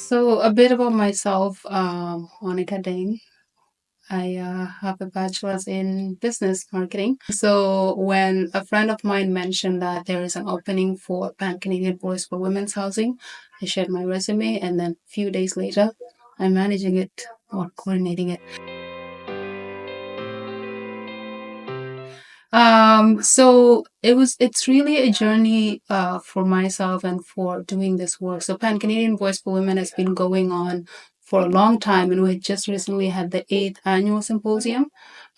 So a bit about myself, Monica Deng. I have a bachelor's in business marketing. So when a friend of mine mentioned that there is an opening for Pan-Canadian Voice for Women's Housing, I shared my resume, and then a few days later, I'm managing it or coordinating it. So it's really a journey for myself and for doing this work. So Pan Canadian Voice for Women has been going on for a long time, and we just recently had the eighth annual symposium.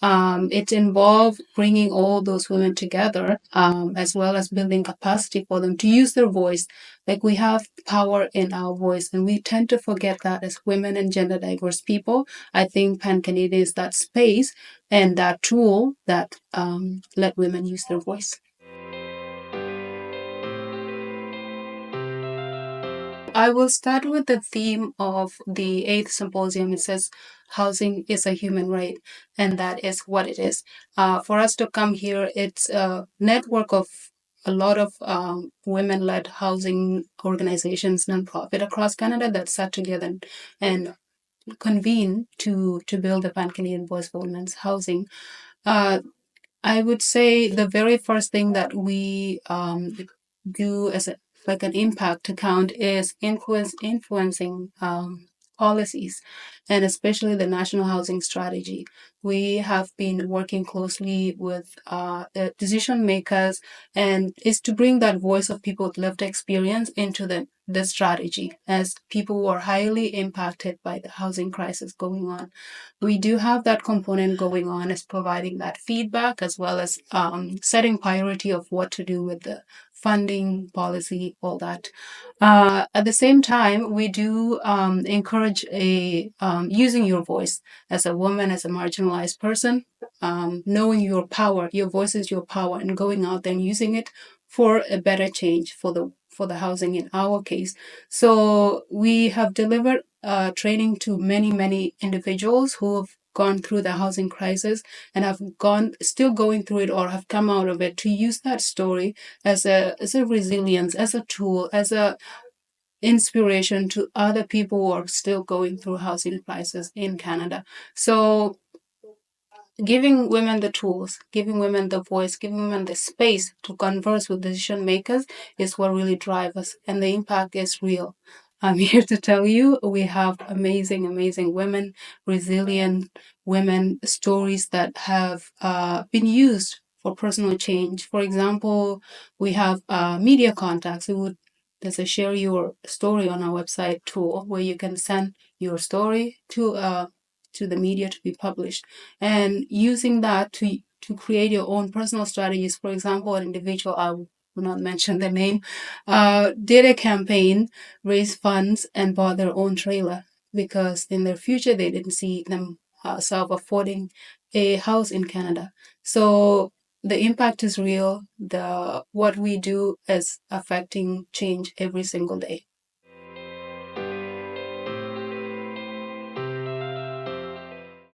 It involved bringing all those women together, as well as building capacity for them to use their voice. Like, we have power in our voice, and we tend to forget that as women and gender diverse people. I think Pan Canadian is that space and that tool that let women use their voice. I will start with the theme of the eighth symposium. It says housing is a human right, and that is what it is. For us to come here, it's a network of a lot of women led housing organizations, nonprofit across Canada that sat together and convene to build a Pan Canadian Voice for Women's Housing. Uh, I would say the very first thing that we do as like an impact account is influencing policies, and especially the national housing strategy. We have been working closely with the decision makers, and is to bring that voice of people with lived experience into the strategy, as people who are highly impacted by the housing crisis going on. We do have that component going on, as providing that feedback, as well as setting priority of what to do with the funding policy, all that. At the same time, we do encourage a using your voice as a woman, as a marginalized person, knowing your power. Your voice is your power, and going out there and using it for a better change for the housing in our case. So we have delivered training to many individuals who have gone through the housing crisis and have gone still going through it or have come out of it, to use that story as a resilience, as a tool, as a inspiration to other people who are still going through housing crisis in Canada. So giving women the tools, giving women the voice, giving women the space to converse with decision makers is what really drives us, and the impact is real. I'm here to tell you we have amazing women, resilient women, stories that have been used for personal change. For example, we have media contacts who would there's a share your story on our website tool where you can send your story to the media to be published, and using that to create your own personal strategies. For example, an individual, I will not mention the name, did a campaign, raised funds, and bought their own trailer because in their future they didn't see themselves affording a house in Canada. So the impact is real. The what we do is affecting change every single day.